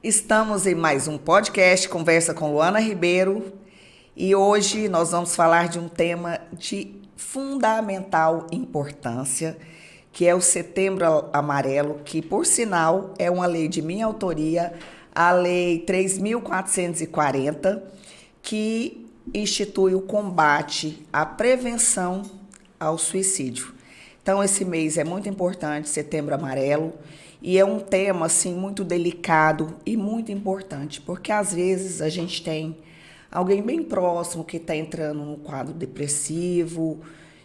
Estamos em mais um podcast, Conversa com Luana Ribeiro, e hoje nós vamos falar de um tema de fundamental importância, que é o Setembro Amarelo, que, por sinal, é uma lei de minha autoria, a Lei 3.440, que institui o combate à prevenção ao suicídio. Então, esse mês é muito importante, Setembro Amarelo, e é um tema assim muito delicado e muito importante, porque às vezes a gente tem alguém bem próximo que está entrando no quadro depressivo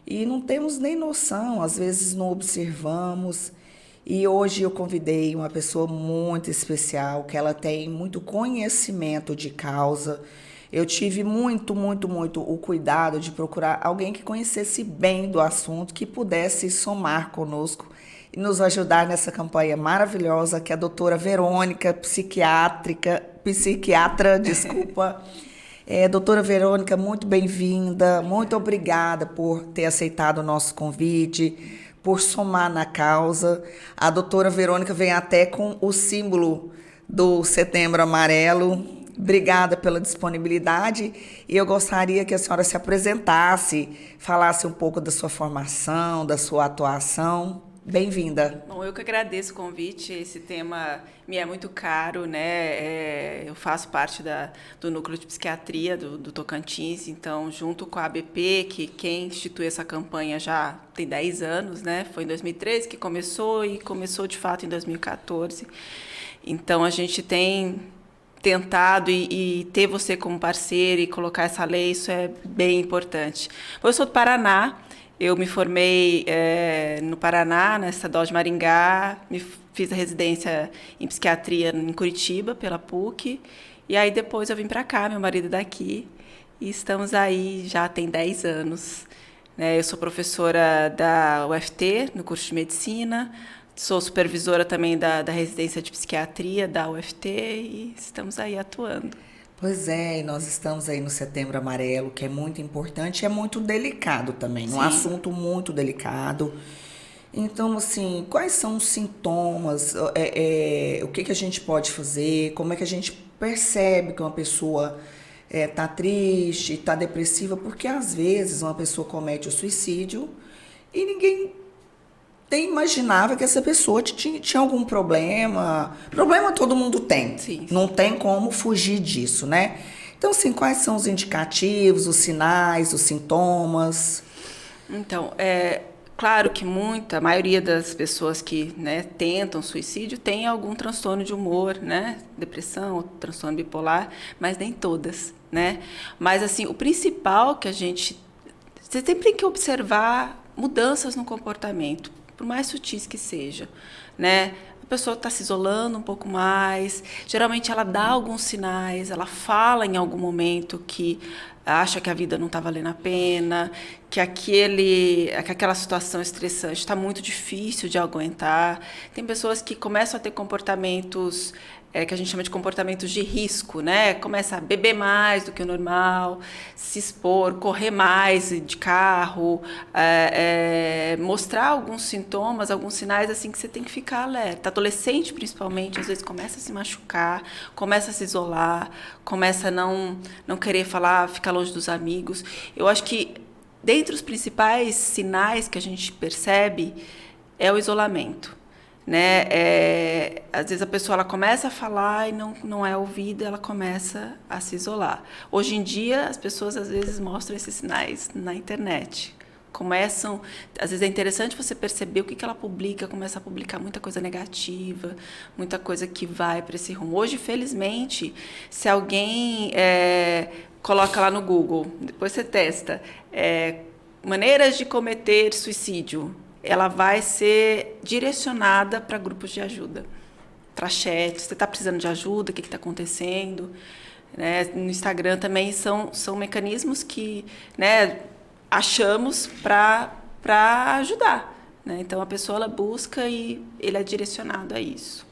e não temos nem noção, às vezes não observamos. E hoje eu convidei uma pessoa muito especial, que ela tem muito conhecimento de causa. Eu tive muito o cuidado de procurar alguém que conhecesse bem do assunto, que pudesse somar conosco e nos ajudar nessa campanha maravilhosa, que é a doutora Verônica, psiquiatra, desculpa. Doutora Verônica, muito bem-vinda, muito obrigada por ter aceitado o nosso convite, por somar na causa. A doutora Verônica vem até com o símbolo do Setembro Amarelo. Obrigada pela disponibilidade e eu gostaria que a senhora se apresentasse, falasse um pouco da sua formação, da sua atuação. Bem-vinda. Bom, eu que agradeço o convite. Esse tema me é muito caro, né? Eu faço parte do núcleo de psiquiatria do Tocantins, então, junto com a ABP, que quem institui essa campanha já tem 10 anos, né? Foi em 2013 que começou e começou de fato em 2014. Então, a gente tem tentado e ter você como parceiro e colocar essa lei, isso é bem importante. Eu sou do Paraná. Eu me formei no Paraná, na Estadual de Maringá, fiz a residência em psiquiatria em Curitiba, pela PUC, e aí depois eu vim para cá, meu marido daqui, e estamos aí já tem 10 anos. Eu sou professora da UFT, no curso de medicina, sou supervisora também da residência de psiquiatria da UFT, e estamos aí atuando. Pois é, e nós estamos aí no Setembro Amarelo, que é muito importante e é muito delicado também, um assunto muito delicado. Então, assim, quais são os sintomas, o que a gente pode fazer, como é que a gente percebe que uma pessoa está triste, está depressiva, porque às vezes uma pessoa comete o suicídio e ninguém nem imaginava que essa pessoa tinha algum problema. Problema todo mundo tem. Sim. Não tem como fugir disso, né? Então, assim, quais são os indicativos, os sinais, os sintomas? Então, claro que a maioria das pessoas que tentam suicídio tem algum transtorno de humor, né? Depressão, ou transtorno bipolar, mas nem todas, né? Mas, assim, o principal que você sempre tem que observar mudanças no comportamento, por mais sutis que seja, né? A pessoa está se isolando um pouco mais, geralmente ela dá alguns sinais, ela fala em algum momento que acha que a vida não está valendo a pena, que aquela situação estressante está muito difícil de aguentar. Tem pessoas que começam a ter comportamentos que a gente chama de comportamentos de risco, né? Começa a beber mais do que o normal, se expor, correr mais de carro, mostrar alguns sintomas, alguns sinais assim que você tem que ficar alerta. Adolescente, principalmente, às vezes começa a se machucar, começa a se isolar, começa a não querer falar, ficar longe dos amigos. Eu acho que, dentre os principais sinais que a gente percebe, é o isolamento. Às vezes a pessoa ela começa a falar e não é ouvida, ela começa a se isolar. Hoje em dia, as pessoas às vezes mostram esses sinais na internet. Às vezes é interessante você perceber o que ela publica, começa a publicar muita coisa negativa, muita coisa que vai para esse rumo. Hoje, felizmente, se alguém coloca lá no Google, depois você testa, maneiras de cometer suicídio, ela vai ser direcionada para grupos de ajuda, para chat. Você está precisando de ajuda? O que está acontecendo? No Instagram também são mecanismos que achamos para ajudar. Então, a pessoa ela busca e ele é direcionado a isso.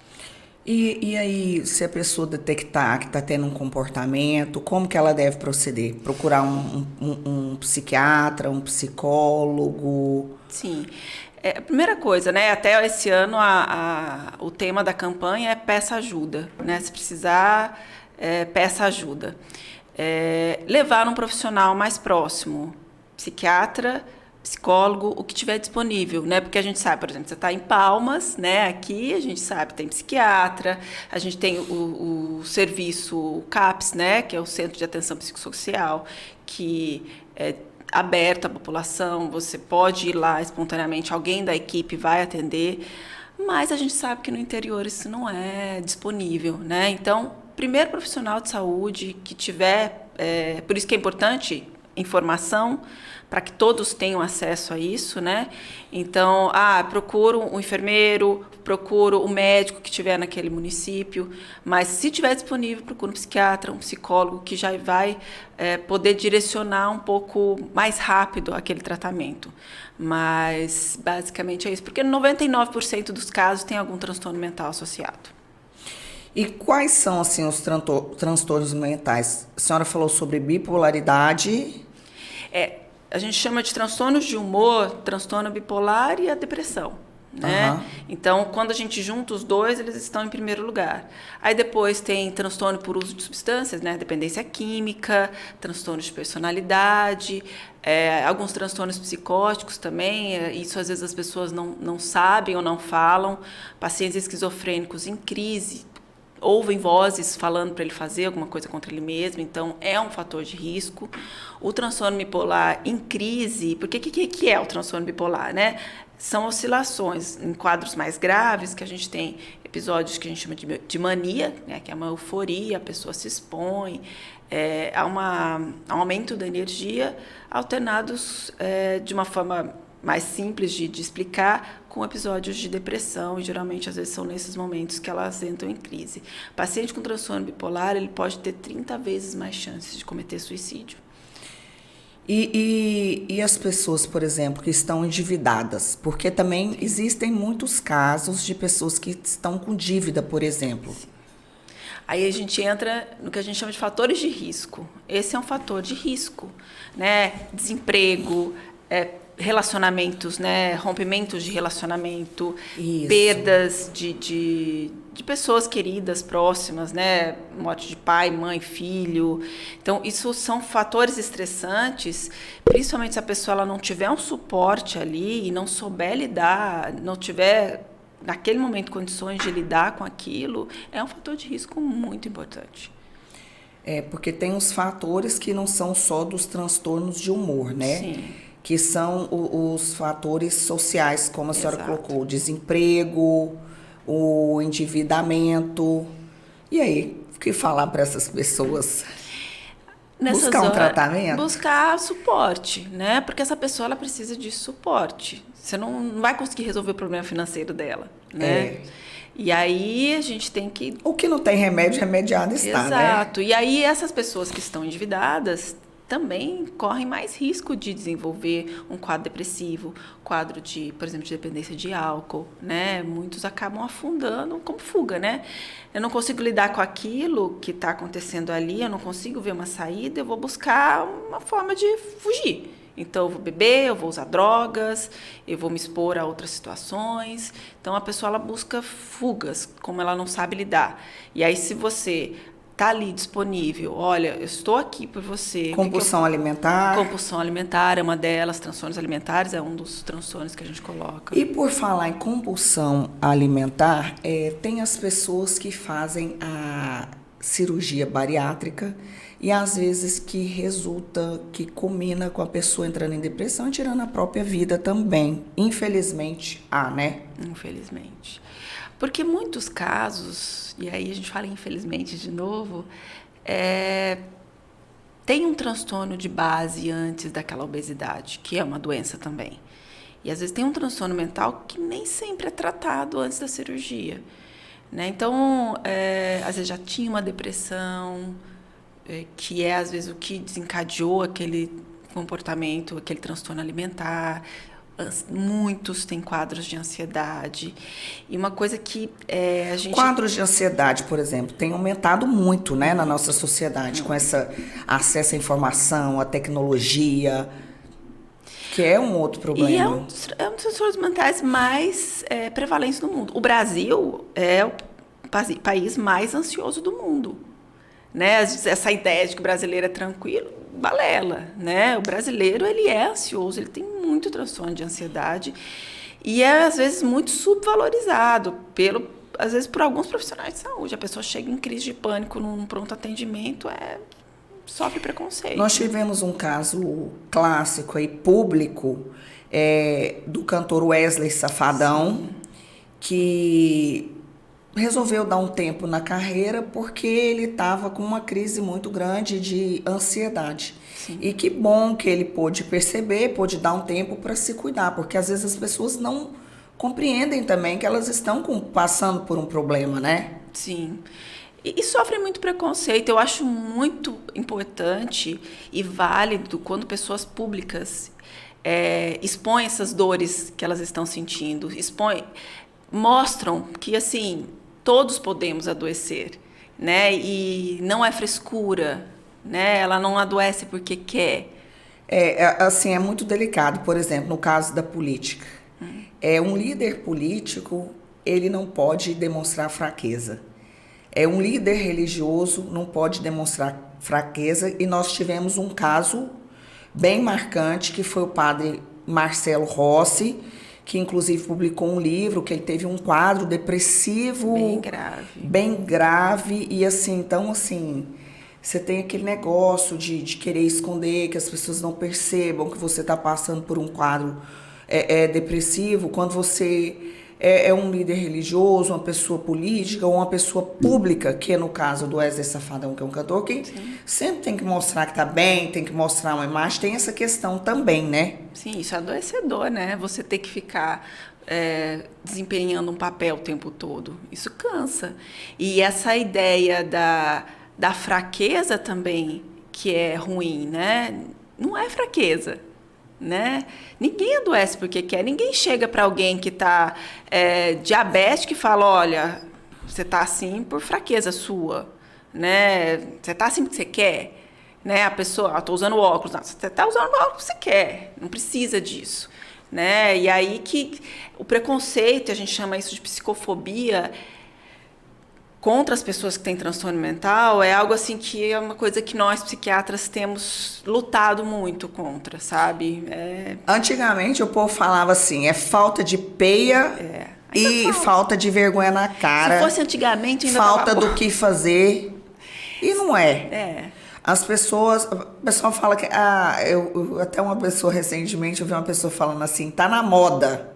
E aí, se a pessoa detectar que está tendo um comportamento, como que ela deve proceder? Procurar um psiquiatra, um psicólogo? Sim. A primeira coisa, né? Até esse ano o tema da campanha é peça ajuda, né? Se precisar, peça ajuda. Levar um profissional mais próximo, psiquiatra, psicólogo, o que tiver disponível, né? Porque a gente sabe, por exemplo, você está em Palmas, né? Aqui a gente sabe, tem psiquiatra, a gente tem o serviço o CAPS, né? Que é o Centro de Atenção Psicossocial, que é aberto à população, você pode ir lá espontaneamente, alguém da equipe vai atender, mas a gente sabe que no interior isso não é disponível, né? Então, primeiro profissional de saúde que tiver, por isso que é importante informação, para que todos tenham acesso a isso, né? Então, procuro um enfermeiro, procuro o médico que tiver naquele município, mas se tiver disponível, procuro um psiquiatra, um psicólogo que já vai poder direcionar um pouco mais rápido aquele tratamento. Mas, basicamente, é isso, porque 99% dos casos tem algum transtorno mental associado. E quais são, assim, os transtornos mentais? A senhora falou sobre bipolaridade. A gente chama de transtornos de humor, transtorno bipolar e a depressão, né? Uhum. Então, quando a gente junta os dois, eles estão em primeiro lugar. Aí depois tem transtorno por uso de substâncias, né? Dependência química, transtorno de personalidade, alguns transtornos psicóticos também. Isso às vezes as pessoas não sabem ou não falam. Pacientes esquizofrênicos em crise, ouvem vozes falando para ele fazer alguma coisa contra ele mesmo, então é um fator de risco. O transtorno bipolar em crise, porque o que é o transtorno bipolar, né? São oscilações em quadros mais graves, que a gente tem episódios que a gente chama de mania, né? Que é uma euforia, a pessoa se expõe, há um aumento da energia, alternados de uma forma mais simples de explicar, com episódios de depressão, e geralmente, às vezes, são nesses momentos que elas entram em crise. O paciente com transtorno bipolar, ele pode ter 30 vezes mais chances de cometer suicídio. E as pessoas, por exemplo, que estão endividadas? Porque também existem muitos casos de pessoas que estão com dívida, por exemplo. Sim. Aí a gente entra no que a gente chama de fatores de risco. Esse é um fator de risco, né? Desemprego, relacionamentos, né? Rompimentos de relacionamento, Isso. Perdas de pessoas queridas, próximas, né? Morte de pai, mãe, filho. Então, isso são fatores estressantes, principalmente se a pessoa ela não tiver um suporte ali e não souber lidar, não tiver, naquele momento, condições de lidar com aquilo, é um fator de risco muito importante. Porque tem os fatores que não são só dos transtornos de humor, né? Sim. Que são os fatores sociais, como a senhora Exato. colocou, o desemprego, o endividamento. E aí, o que falar para essas pessoas? Buscar um tratamento? Buscar suporte, né? Porque essa pessoa ela precisa de suporte. Você não vai conseguir resolver o problema financeiro dela, né? E aí a gente tem que... O que não tem remédio, remediado está, Exato. né? Exato. E aí essas pessoas que estão endividadas também correm mais risco de desenvolver um quadro depressivo, quadro de, por exemplo, de dependência de álcool, né? Muitos acabam afundando como fuga, né? Eu não consigo lidar com aquilo que está acontecendo ali, eu não consigo ver uma saída, eu vou buscar uma forma de fugir. Então, eu vou beber, eu vou usar drogas, eu vou me expor a outras situações. Então, a pessoa ela busca fugas, como ela não sabe lidar. E aí, se você está ali disponível, olha, eu estou aqui por você. Compulsão alimentar. Compulsão alimentar é uma delas, transtornos alimentares é um dos transtornos que a gente coloca. E por falar em compulsão alimentar, tem as pessoas que fazem a cirurgia bariátrica e às vezes que resulta, que culmina com a pessoa entrando em depressão e tirando a própria vida também. Infelizmente, né? Infelizmente. Porque muitos casos, e aí a gente fala infelizmente de novo, tem um transtorno de base antes daquela obesidade, que é uma doença também. E às vezes tem um transtorno mental que nem sempre é tratado antes da cirurgia, né? Então, às vezes já tinha uma depressão, que é às vezes o que desencadeou aquele comportamento, aquele transtorno alimentar. Muitos têm quadros de ansiedade. E uma coisa que a gente... Quadros de ansiedade, por exemplo, tem aumentado muito, né, na nossa sociedade, com esse acesso à informação, à tecnologia. Que é um outro problema. E é um dos transtornos mentais mais prevalentes no mundo. O Brasil é o país mais ansioso do mundo. Né? Essa ideia de que o brasileiro é tranquilo, balela. Né? O brasileiro ele é ansioso, ele tem muito transtorno de ansiedade e é, às vezes, muito subvalorizado, às vezes, por alguns profissionais de saúde. A pessoa chega em crise de pânico num pronto atendimento, sofre preconceito. Nós tivemos um caso clássico aí, público, do cantor Wesley Safadão, sim, que resolveu dar um tempo na carreira porque ele estava com uma crise muito grande de ansiedade. Sim. E que bom que ele pôde perceber, pôde dar um tempo para se cuidar, porque às vezes as pessoas não compreendem também que elas estão passando por um problema, né? Sim. E sofrem muito preconceito. Eu acho muito importante e válido quando pessoas públicas expõem essas dores que elas estão sentindo, mostram que, assim, todos podemos adoecer, né? E não é frescura, né? Ela não adoece porque quer. Assim, é muito delicado. Por exemplo, no caso da política. Um líder político, ele não pode demonstrar fraqueza. Um líder religioso não pode demonstrar fraqueza. E nós tivemos um caso bem marcante, que foi o padre Marcelo Rossi, que inclusive publicou um livro, que ele teve um quadro depressivo bem grave, e assim, então assim, você tem aquele negócio de querer esconder, que as pessoas não percebam que você está passando por um quadro depressivo, quando você é um líder religioso, uma pessoa política ou uma pessoa pública, que é no caso do Wesley Safadão, que é um cantor, que sim, sempre tem que mostrar que está bem, tem que mostrar uma imagem, tem essa questão também, né? Sim, isso é adoecedor, né? Você ter que ficar desempenhando um papel o tempo todo, isso cansa. E essa ideia da fraqueza também, que é ruim, né? Não é fraqueza. Né? Ninguém adoece porque quer, ninguém chega para alguém que está diabético e fala, olha, você está assim por fraqueza sua, né? Você está assim porque você quer, né? A pessoa, estou usando óculos, não, você está usando óculos porque você quer, não precisa disso, né? E aí que o preconceito, a gente chama isso de psicofobia, contra as pessoas que têm transtorno mental, é algo assim que é uma coisa que nós, psiquiatras, temos lutado muito contra, sabe? Antigamente o povo falava assim, falta de peia e falta de vergonha na cara. Se fosse antigamente, ainda falta do que fazer. E não é. As pessoas, o pessoal fala que... até uma pessoa recentemente, eu vi uma pessoa falando assim, tá na moda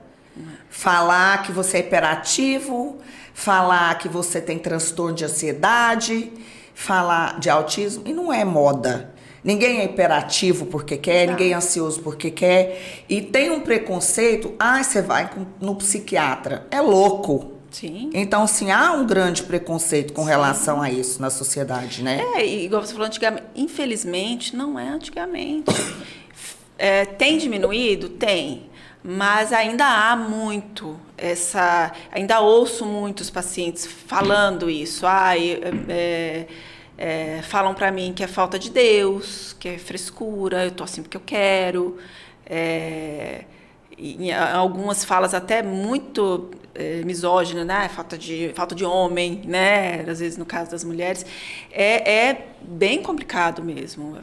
falar que você é hiperativo, falar que você tem transtorno de ansiedade, falar de autismo, e não é moda. Ninguém é hiperativo porque quer, ninguém é ansioso porque quer, e tem um preconceito, você vai no psiquiatra, é louco. Sim. Então, assim, há um grande preconceito com relação a isso na sociedade, né? Igual você falou antigamente, infelizmente, não é antigamente. Tem diminuído? Tem. Mas ainda há muito ainda ouço muitos pacientes falando isso. Falam para mim que é falta de Deus, que é frescura, eu tô assim porque eu quero. Em algumas falas até muito misóginas, né? Falta de homem, né? Às vezes no caso das mulheres. É bem complicado mesmo.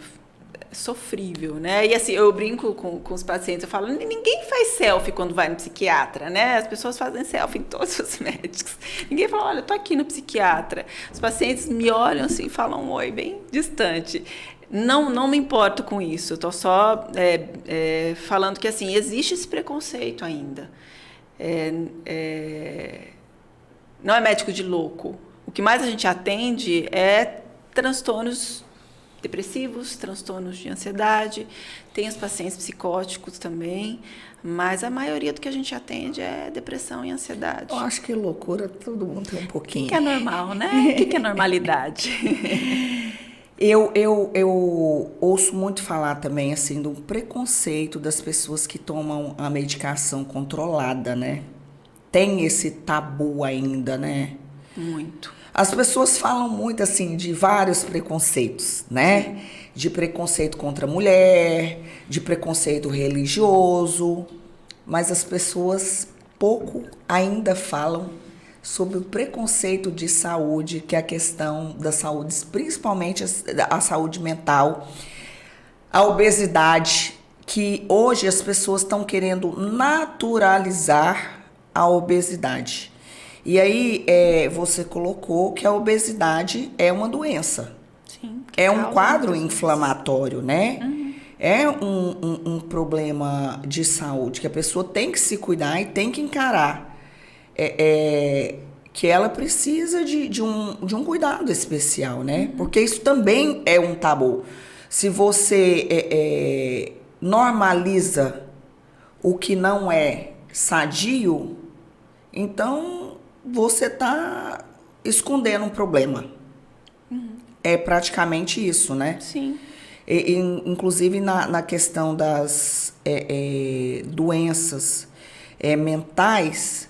Sofrível, né? E assim, eu brinco com os pacientes, eu falo, ninguém faz selfie quando vai no psiquiatra, né? As pessoas fazem selfie em todos os médicos. Ninguém fala, olha, eu tô aqui no psiquiatra. Os pacientes me olham assim e falam um oi bem distante. Não me importo com isso, eu tô só falando que, assim, existe esse preconceito ainda. Não é médico de louco. O que mais a gente atende é transtornos depressivos, transtornos de ansiedade, tem os pacientes psicóticos também, mas a maioria do que a gente atende é depressão e ansiedade. Eu acho que loucura todo mundo tem um pouquinho. Que é normal, né? O que é normalidade? Eu ouço muito falar também, assim, do preconceito das pessoas que tomam a medicação controlada, né? Tem esse tabu ainda, né? Muito. As pessoas falam muito, assim, de vários preconceitos, né? De preconceito contra a mulher, de preconceito religioso, mas as pessoas pouco ainda falam sobre o preconceito de saúde, que é a questão da saúde, principalmente a saúde mental, a obesidade, que hoje as pessoas estão querendo naturalizar a obesidade. E aí você colocou que a obesidade é uma doença. Sim. É um quadro inflamatório, né? É um problema de saúde que a pessoa tem que se cuidar e tem que encarar. Que ela precisa de um cuidado especial, né? Porque isso também é um tabu. Se você normaliza o que não é sadio, então você está escondendo um problema. É praticamente isso, né? Sim. Inclusive na questão das doenças mentais,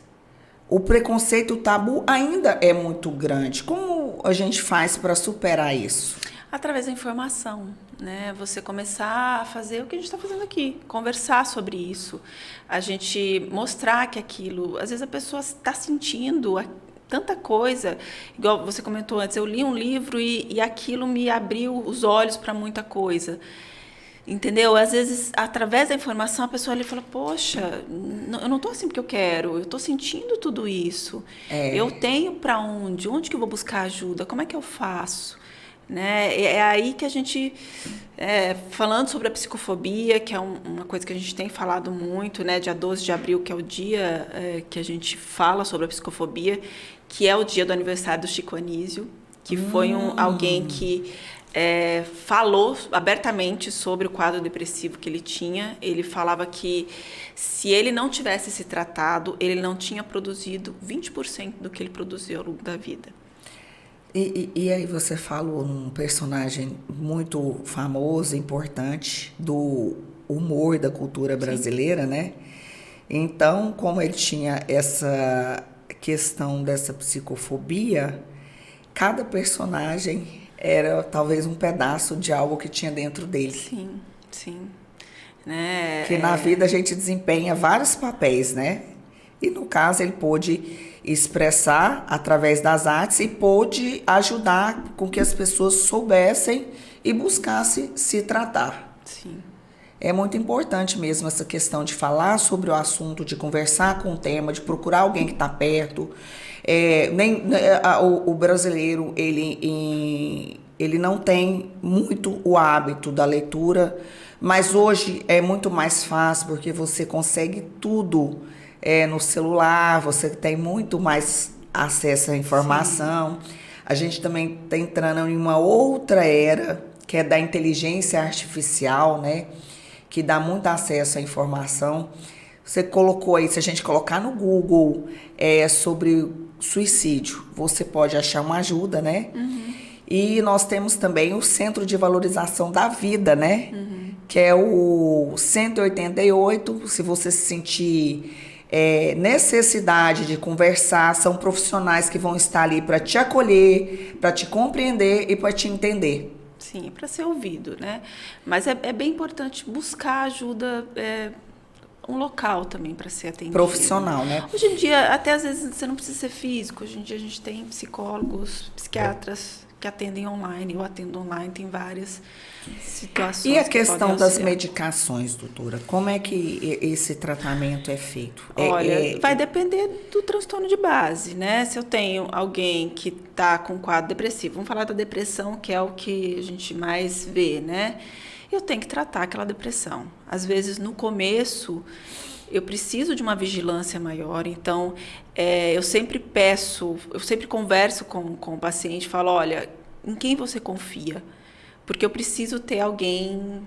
o preconceito, o tabu ainda é muito grande. Como a gente faz para superar isso? Através da informação, né? Você começar a fazer o que a gente está fazendo aqui, conversar sobre isso, a gente mostrar que aquilo, às vezes a pessoa está sentindo tanta coisa, igual você comentou antes, eu li um livro e aquilo me abriu os olhos para muita coisa. Entendeu? Às vezes, através da informação, a pessoa ali fala, poxa, eu não estou assim porque eu quero, eu estou sentindo tudo isso. Eu tenho para onde? Onde que eu vou buscar ajuda? Como é que eu faço? Né? É aí que a gente, falando sobre a psicofobia, que é uma coisa que a gente tem falado muito, né? Dia 12 de abril, que é o dia que a gente fala sobre a psicofobia, que é o dia do aniversário do Chico Anísio, que foi alguém que falou abertamente sobre o quadro depressivo que ele tinha. Ele falava que se ele não tivesse se tratado, ele não tinha produzido 20% do que ele produziu ao longo da vida. E aí você falou num personagem muito famoso, importante, do humor da cultura brasileira, né? Então, como ele tinha essa questão dessa psicofobia, cada personagem era talvez um pedaço de algo que tinha dentro dele. Sim, sim. Né? Que na vida a gente desempenha vários papéis, né? E no caso ele pôde expressar através das artes e pôde ajudar com que as pessoas soubessem e buscassem se tratar. Sim. É muito importante mesmo essa questão de falar sobre o assunto, de conversar com o tema, de procurar alguém que está perto. O brasileiro, ele não tem muito o hábito da leitura, mas hoje é muito mais fácil porque você consegue tudo no celular, você tem muito mais acesso à informação. Sim. A gente também está entrando em uma outra era, que é da inteligência artificial, né? Que dá muito acesso à informação. Você colocou aí, se a gente colocar no Google sobre suicídio, você pode achar uma ajuda, né? E nós temos também o Centro de Valorização da Vida, né? Que é o 188, se você se sentir necessidade de conversar, são profissionais que vão estar ali para te acolher, para te compreender e para te entender. Sim, para ser ouvido, né? Mas é bem importante buscar ajuda, um local também para ser atendido. Profissional, né? Hoje em dia, até às vezes você não precisa ser físico. Hoje em dia a gente tem psicólogos, psiquiatras que atendem online. Eu atendo online, tem várias situações. E a questão das medicações, doutora? Como é que esse tratamento é feito? Olha, vai depender do transtorno de base, né? Se eu tenho alguém que está com quadro depressivo, vamos falar da depressão, que é o que a gente mais vê, né? Eu tenho que tratar aquela depressão. Às vezes, no começo, eu preciso de uma vigilância maior. Então, eu sempre converso com o paciente, falo, olha, em quem você confia? Porque eu preciso ter alguém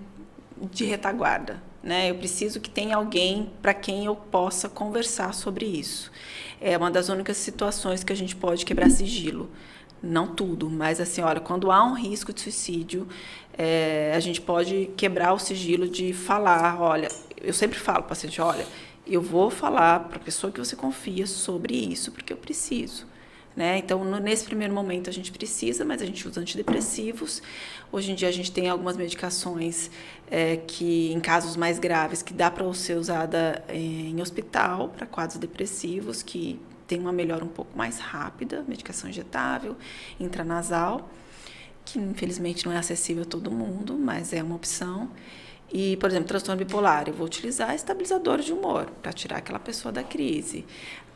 de retaguarda, né? Eu preciso que tenha alguém para quem eu possa conversar sobre isso. É uma das únicas situações que a gente pode quebrar sigilo. Não tudo, mas assim, olha, quando há um risco de suicídio, a gente pode quebrar o sigilo de falar, olha, eu sempre falo para o paciente, olha, eu vou falar para a pessoa que você confia sobre isso, porque eu preciso. né? Então, nesse primeiro momento a gente precisa, mas a gente usa antidepressivos. Hoje em dia a gente tem algumas medicações que, em casos mais graves, que dá para ser usada em hospital para quadros depressivos, que tem uma melhora um pouco mais rápida, medicação injetável, intranasal, que infelizmente não é acessível a todo mundo, mas é uma opção. E, por exemplo, transtorno bipolar, eu vou utilizar estabilizadores de humor para tirar aquela pessoa da crise.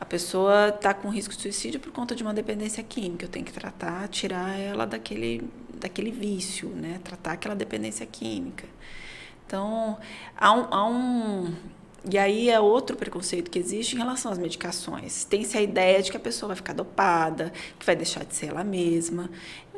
A pessoa está com risco de suicídio por conta de uma dependência química, eu tenho que tratar, tirar ela daquele vício, né? Tratar aquela dependência química. Então, e aí é outro preconceito que existe em relação às medicações. Tem-se a ideia de que a pessoa vai ficar dopada, que vai deixar de ser ela mesma.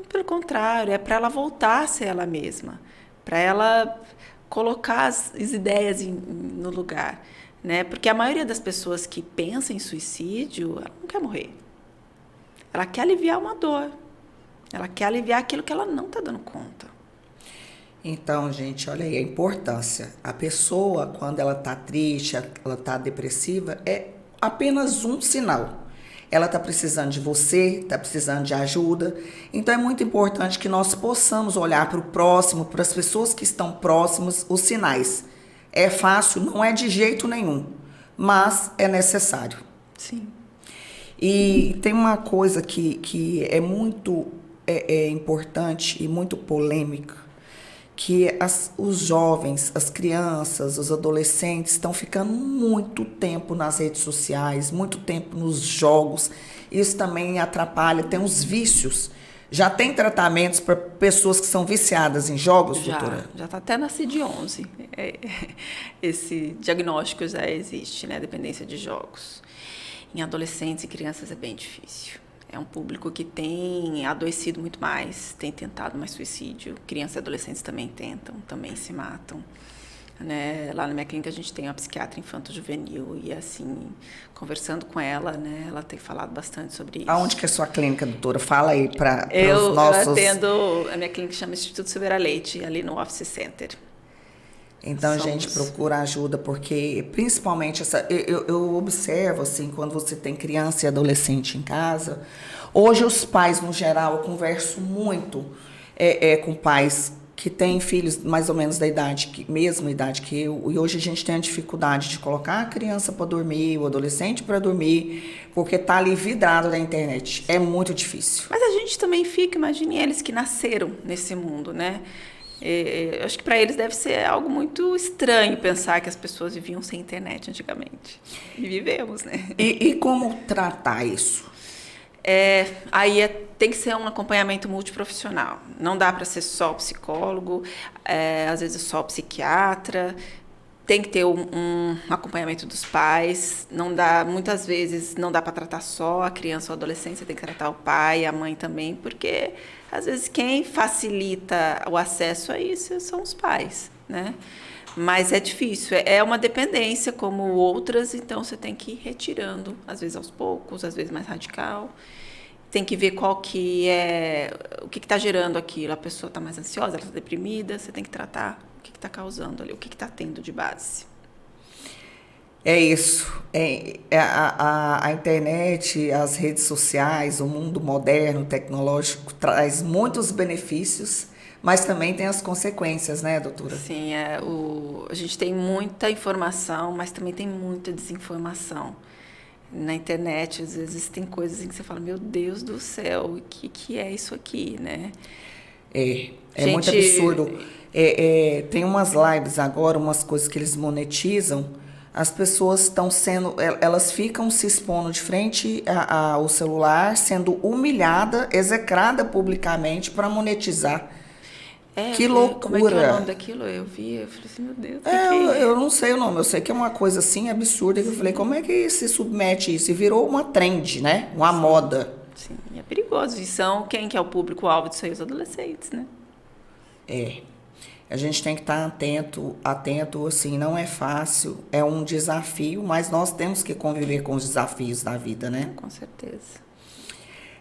Pelo contrário, é para ela voltar a ser ela mesma, para ela colocar as ideias no lugar, né? Porque a maioria das pessoas que pensam em suicídio, ela não quer morrer. Ela quer aliviar uma dor. Ela quer aliviar aquilo que ela não está dando conta. Então, gente, olha aí a importância. A pessoa, quando ela está triste, ela está depressiva, é apenas um sinal. Ela está precisando de você, está precisando de ajuda. Então, é muito importante que nós possamos olhar para o próximo, para as pessoas que estão próximas, os sinais. É fácil? Não é de jeito nenhum, mas é necessário. Sim. E tem uma coisa que é muito importante e muito polêmica, que os jovens, as crianças, os adolescentes estão ficando muito tempo nas redes sociais, muito tempo nos jogos. Isso também atrapalha, tem os vícios. Já tem tratamentos para pessoas que são viciadas em jogos, doutora? Já está até na CID-11. Esse diagnóstico já existe, né? Dependência de jogos. Em adolescentes e crianças é bem difícil. É um público que tem adoecido muito mais, tem tentado mais suicídio. Crianças e adolescentes também tentam, também se matam. Né? Lá na minha clínica a gente tem uma psiquiatra infanto-juvenil e, assim, conversando com ela, né, ela tem falado bastante sobre isso. Aonde que é a sua clínica, doutora? Fala aí para os nossos... Eu atendo, a minha clínica chama Instituto Silveira Leite, ali no Office Center. Então, gente, procura ajuda, porque principalmente eu observo, assim, quando você tem criança e adolescente em casa, hoje os pais, no geral, eu converso muito com pais que têm filhos mais ou menos da mesma idade que eu, e hoje a gente tem a dificuldade de colocar a criança para dormir, o adolescente para dormir, porque tá ali vidrado na internet. É muito difícil. Mas a gente também fica, imagine eles que nasceram nesse mundo, né? Eu acho que para eles deve ser algo muito estranho pensar que as pessoas viviam sem internet antigamente. E vivemos, né? E como tratar isso? Aí tem que ser um acompanhamento multiprofissional. Não dá para ser só psicólogo, às vezes só psiquiatra. Tem que ter um acompanhamento dos pais. Muitas vezes não dá para tratar só a criança ou adolescente, você tem que tratar o pai e a mãe também, porque às vezes quem facilita o acesso a isso são os pais, né? Mas é difícil, é uma dependência como outras, então você tem que ir retirando, às vezes aos poucos, às vezes mais radical. Tem que ver qual que é, o que está gerando aquilo. A pessoa está mais ansiosa, ela está deprimida, você tem que tratar o que está causando ali, o que está tendo de base. É isso. A internet, as redes sociais, o mundo moderno, tecnológico, traz muitos benefícios, mas também tem as consequências, né, doutora? Sim, a gente tem muita informação, mas também tem muita desinformação. Na internet, às vezes, tem coisas em que você fala, meu Deus do céu, o que é isso aqui, né? Muito absurdo. Tem umas lives agora, umas coisas que eles monetizam, as pessoas elas ficam se expondo de frente ao celular, sendo humilhada, execrada publicamente para monetizar. Que loucura! Como é que é o nome daquilo? Eu falei assim, meu Deus, eu não sei o nome, eu sei que é uma coisa assim absurda, que eu falei, como é que se submete isso? E virou uma trend, né? Uma moda. Sim, é perigoso. E quem que é o público-alvo disso aí? Os adolescentes, né? A gente tem que estar atento, assim, não é fácil, é um desafio, mas nós temos que conviver com os desafios da vida, né? Com certeza.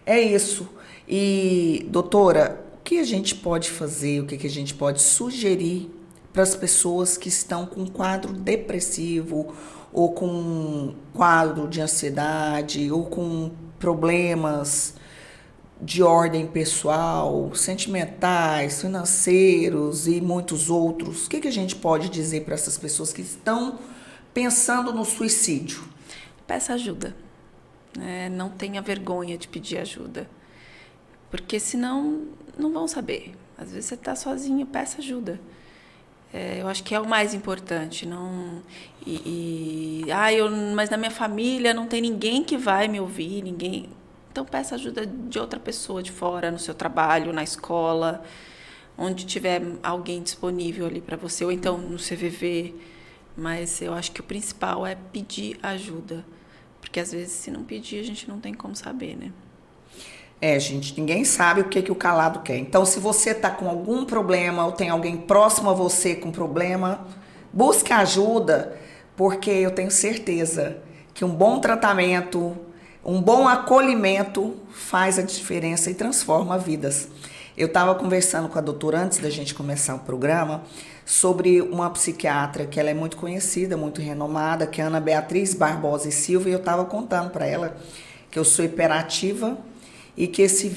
É isso. E, doutora, o que a gente pode fazer, o que a gente pode sugerir para as pessoas que estão com quadro depressivo, ou com quadro de ansiedade, ou com problemas de ordem pessoal, sentimentais, financeiros e muitos outros, o que a gente pode dizer para essas pessoas que estão pensando no suicídio? Peça ajuda, né? Não tenha vergonha de pedir ajuda, porque senão não vão saber. Às vezes você está sozinho, peça ajuda. Eu acho que é o mais importante. Não, mas na minha família não tem ninguém que vai me ouvir, ninguém. Então peça ajuda de outra pessoa de fora, no seu trabalho, na escola, onde tiver alguém disponível ali para você, ou então no CVV. Mas eu acho que o principal é pedir ajuda, porque às vezes se não pedir a gente não tem como saber, né? Gente, ninguém sabe o que o calado quer. Então, se você está com algum problema ou tem alguém próximo a você com problema, busque ajuda, porque eu tenho certeza que um bom tratamento, um bom acolhimento faz a diferença e transforma vidas. Eu estava conversando com a doutora antes da gente começar o programa sobre uma psiquiatra que ela é muito conhecida, muito renomada, que é Ana Beatriz Barbosa e Silva, e eu estava contando para ela que eu sou hiperativa e que esse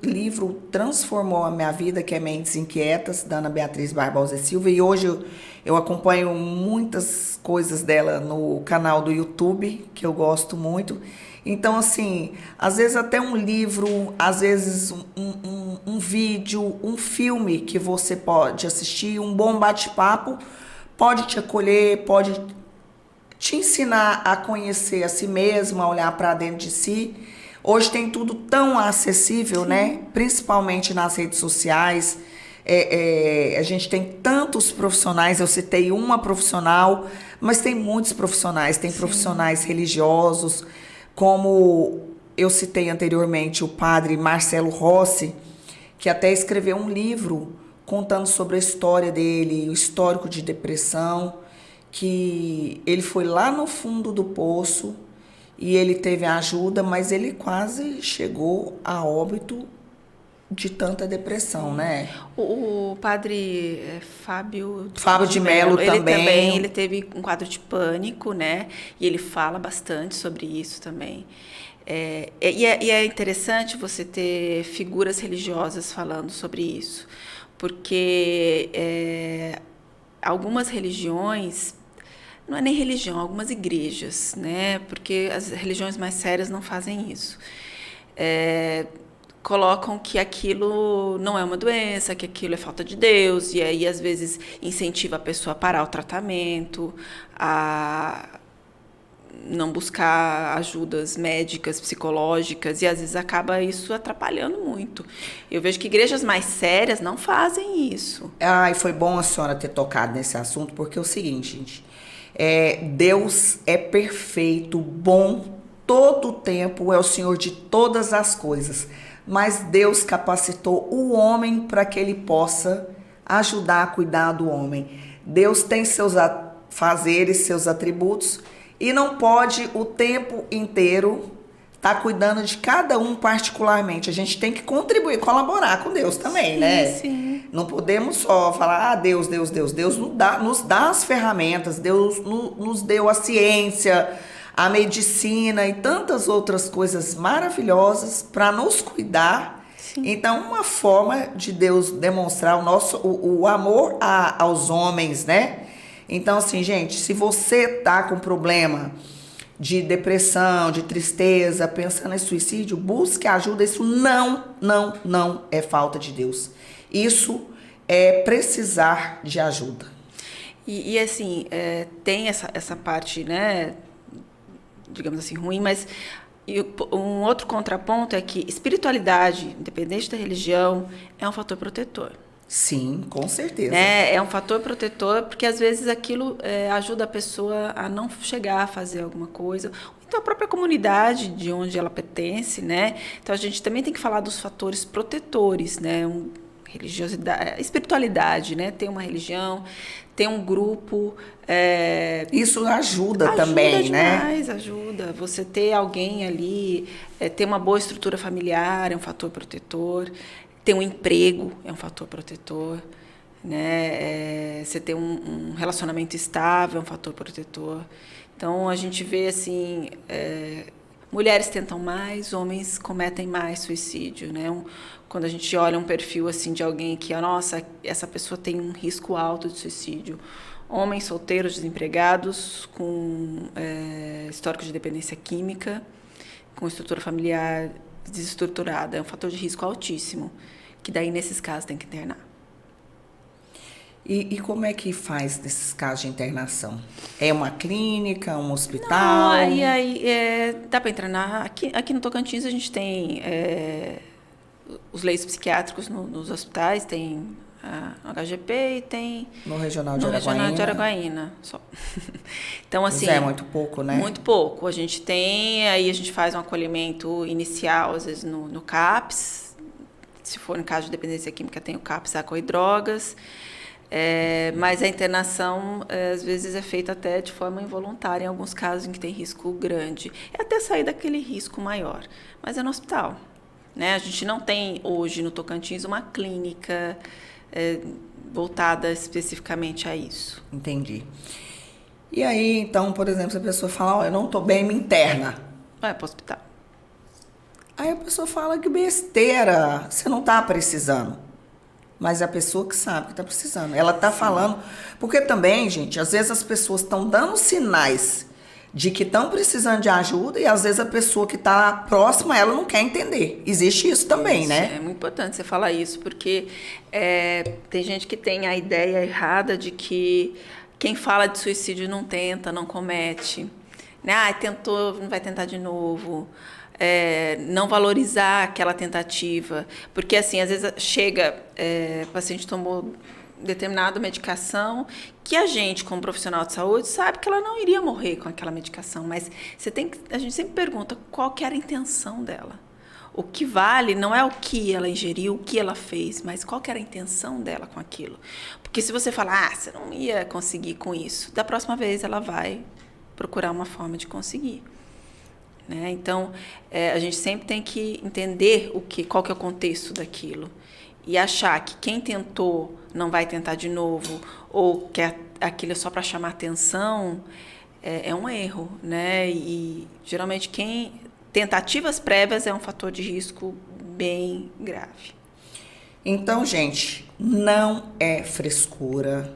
livro transformou a minha vida, que é Mentes Inquietas, da Ana Beatriz Barbosa e Silva, e hoje eu acompanho muitas coisas dela no canal do YouTube, que eu gosto muito. Então, assim, às vezes até um livro, às vezes um vídeo, um filme que você pode assistir, um bom bate-papo, pode te acolher, pode te ensinar a conhecer a si mesmo, a olhar para dentro de si. Hoje tem tudo tão acessível, né? Principalmente nas redes sociais. A gente tem tantos profissionais, eu citei uma profissional, mas tem muitos profissionais. Tem profissionais religiosos, como eu citei anteriormente o padre Marcelo Rossi, que até escreveu um livro contando sobre a história dele, o histórico de depressão, que ele foi lá no fundo do poço, e ele teve ajuda, mas ele quase chegou a óbito de tanta depressão, né? O padre Fábio de Mello também. Ele teve um quadro de pânico, né? E ele fala bastante sobre isso também. E é interessante você ter figuras religiosas falando sobre isso, porque algumas religiões... Não é nem religião, algumas igrejas, né? Porque as religiões mais sérias não fazem isso. Colocam que aquilo não é uma doença, que aquilo é falta de Deus, e aí às vezes incentiva a pessoa a parar o tratamento, a não buscar ajudas médicas, psicológicas, e às vezes acaba isso atrapalhando muito. Eu vejo que igrejas mais sérias não fazem isso. E foi bom a senhora ter tocado nesse assunto, porque é o seguinte, gente... Deus é perfeito, bom, todo o tempo, é o Senhor de todas as coisas, mas Deus capacitou o homem para que ele possa ajudar a cuidar do homem. Deus tem seus fazeres, seus atributos, e não pode o tempo inteiro estar cuidando de cada um particularmente. A gente tem que contribuir, colaborar com Deus também, né? Sim. Não podemos só falar, Deus. Deus nos dá as ferramentas, Deus nos deu a ciência, a medicina e tantas outras coisas maravilhosas para nos cuidar. Sim. Então, uma forma de Deus demonstrar o amor aos homens, né? Então, assim, gente, se você tá com problema de depressão, de tristeza, pensando em suicídio, busque ajuda. Isso não é falta de Deus. Isso é precisar de ajuda. E assim, tem essa parte, né, digamos assim, ruim, mas um outro contraponto é que espiritualidade, independente da religião, é um fator protetor. Sim, com certeza. É um fator protetor, porque às vezes aquilo ajuda a pessoa a não chegar a fazer alguma coisa. Então, a própria comunidade de onde ela pertence, né? Então, a gente também tem que falar dos fatores protetores, né? Religiosidade, espiritualidade, né? Tem uma religião, tem um grupo. Isso ajuda também, demais, né? Ajuda. Você ter alguém ali, ter uma boa estrutura familiar é um fator protetor. Ter um emprego é um fator protetor, né? Você ter um relacionamento estável é um fator protetor. Então, a gente vê, assim, mulheres tentam mais, homens cometem mais suicídio, né? Quando a gente olha um perfil assim de alguém que, nossa, essa pessoa tem um risco alto de suicídio. Homens solteiros, desempregados, com histórico de dependência química, com estrutura familiar desestruturada. É um fator de risco altíssimo, que daí, nesses casos, tem que internar. E como é que faz nesses casos de internação? É uma clínica, um hospital? Não, dá para internar. Aqui no Tocantins a gente tem os leitos psiquiátricos nos hospitais, tem a HGP e tem no Regional de Araguaína só. Então, assim, é muito pouco, né? Muito pouco. A gente faz um acolhimento inicial, às vezes no CAPS. Se for em caso de dependência química, tem o CAPS, álcool e drogas. Mas a internação, às vezes, é feita até de forma involuntária, em alguns casos em que tem risco grande. É até sair daquele risco maior. Mas é no hospital, né? A gente não tem, hoje, no Tocantins, uma clínica voltada especificamente a isso. Entendi. E aí, então, por exemplo, se a pessoa fala, eu não estou bem, me interna. Vai para o hospital. Aí a pessoa fala que besteira, você não está precisando. Mas é a pessoa que sabe que está precisando. Ela está falando. Porque também, gente, às vezes as pessoas estão dando sinais de que estão precisando de ajuda e às vezes a pessoa que está próxima a ela não quer entender. Existe isso também, né? É muito importante você falar isso, porque tem gente que tem a ideia errada de que quem fala de suicídio não tenta, não comete. Né? Tentou, não vai tentar de novo. Não valorizar aquela tentativa. Porque, assim, às vezes chega, o paciente tomou determinada medicação que a gente, como profissional de saúde, sabe que ela não iria morrer com aquela medicação, mas a gente sempre pergunta qual que era a intenção dela. O que vale não é o que ela ingeriu, o que ela fez, mas qual que era a intenção dela com aquilo. Porque se você falar, você não ia conseguir com isso, da próxima vez ela vai procurar uma forma de conseguir. Né? Então, a gente sempre tem que entender qual que é o contexto daquilo. E achar que quem tentou não vai tentar de novo, ou que aquilo é só para chamar atenção, é um erro, né? E geralmente tentativas prévias é um fator de risco bem grave. Então, gente, não é frescura,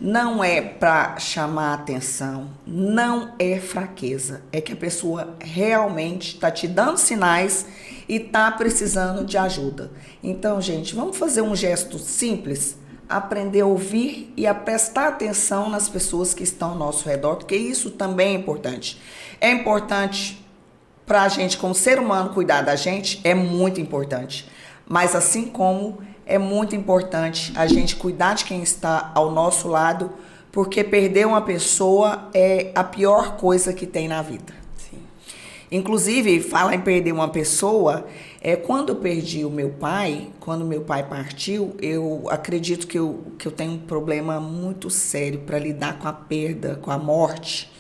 não é para chamar atenção, não é fraqueza. É que a pessoa realmente está te dando sinais e está precisando de ajuda. Então, gente, vamos fazer um gesto simples, aprender a ouvir e a prestar atenção nas pessoas que estão ao nosso redor, porque isso também é importante. É importante para a gente, como ser humano, cuidar da gente, é muito importante. Mas assim como é muito importante a gente cuidar de quem está ao nosso lado, porque perder uma pessoa é a pior coisa que tem na vida. Sim. Inclusive, falar em perder uma pessoa, quando eu perdi o meu pai, quando meu pai partiu, eu acredito que eu tenho um problema muito sério para lidar com a perda, com a morte.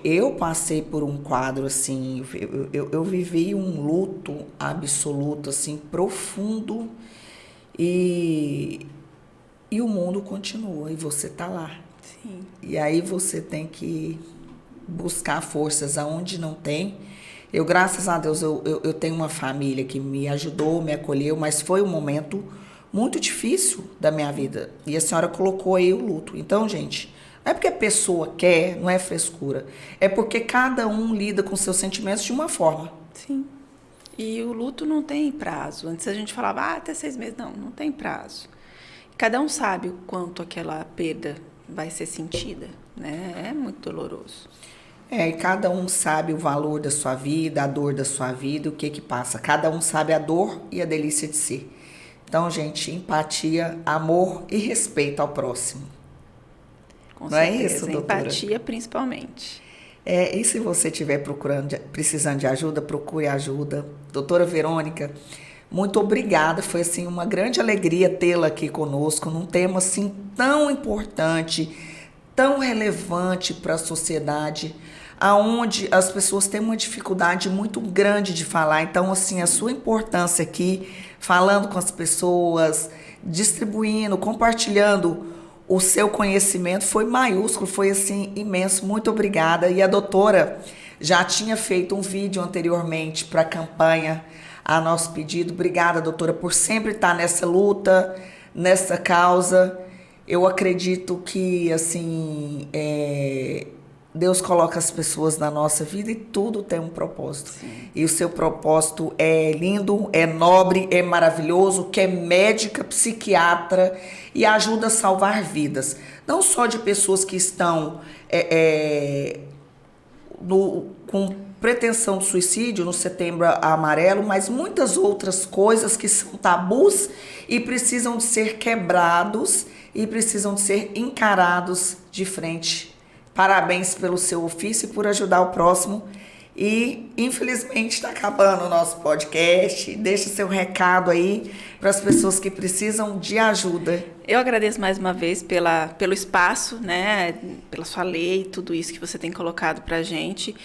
Eu passei por um quadro assim, eu vivi um luto absoluto, assim, profundo, e o mundo continua, e você tá lá. Sim. E aí você tem que buscar forças aonde não tem. Eu, graças a Deus, eu tenho uma família que me ajudou, me acolheu, mas foi um momento muito difícil da minha vida. E a senhora colocou aí o luto. Então, gente, não é porque a pessoa quer, não é frescura. É porque cada um lida com seus sentimentos de uma forma. Sim. E o luto não tem prazo. Antes a gente falava, até 6 meses. Não tem prazo. Cada um sabe o quanto aquela perda vai ser sentida, né? É muito doloroso. E cada um sabe o valor da sua vida, a dor da sua vida, o que passa. Cada um sabe a dor e a delícia de ser. Então, gente, empatia, amor e respeito ao próximo. Com não certeza. É isso, doutora? Empatia, principalmente. E se você estiver precisando de ajuda, procure ajuda. Doutora Verônica, muito obrigada. Foi assim uma grande alegria tê-la aqui conosco num tema assim tão importante, tão relevante para a sociedade, aonde as pessoas têm uma dificuldade muito grande de falar. Então, assim, a sua importância aqui, falando com as pessoas, distribuindo, compartilhando o seu conhecimento foi maiúsculo, foi assim imenso. Muito obrigada. E a doutora já tinha feito um vídeo anteriormente para a campanha a nosso pedido. Obrigada, doutora, por sempre estar nessa luta, nessa causa. Eu acredito que, assim, Deus coloca as pessoas na nossa vida e tudo tem um propósito. Sim. E o seu propósito é lindo, é nobre, é maravilhoso, que é médica, psiquiatra e ajuda a salvar vidas. Não só de pessoas que estão com pretensão de suicídio no Setembro Amarelo, mas muitas outras coisas que são tabus e precisam de ser quebrados e precisam de ser encarados de frente. Parabéns pelo seu ofício e por ajudar o próximo. E, infelizmente, está acabando o nosso podcast. Deixa seu recado aí para as pessoas que precisam de ajuda. Eu agradeço mais uma vez pelo espaço, né? Pela sua lei, tudo isso que você tem colocado para a gente.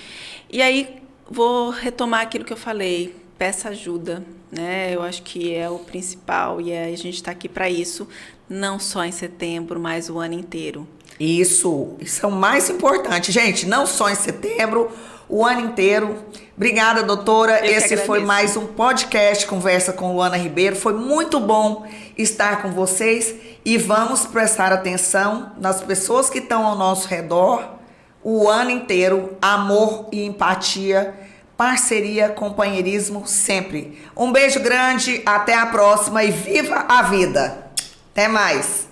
E aí, vou retomar aquilo que eu falei. Peça ajuda, né? Eu acho que é o principal e a gente está aqui para isso, não só em setembro, mas o ano inteiro. Isso é o mais importante, gente, não só em setembro, o ano inteiro. Obrigada, doutora. Esse foi mais um podcast Conversa com Luana Ribeiro. Foi muito bom estar com vocês e vamos prestar atenção nas pessoas que estão ao nosso redor o ano inteiro. Amor e empatia, parceria, companheirismo sempre. Um beijo grande, até a próxima e viva a vida. Até mais.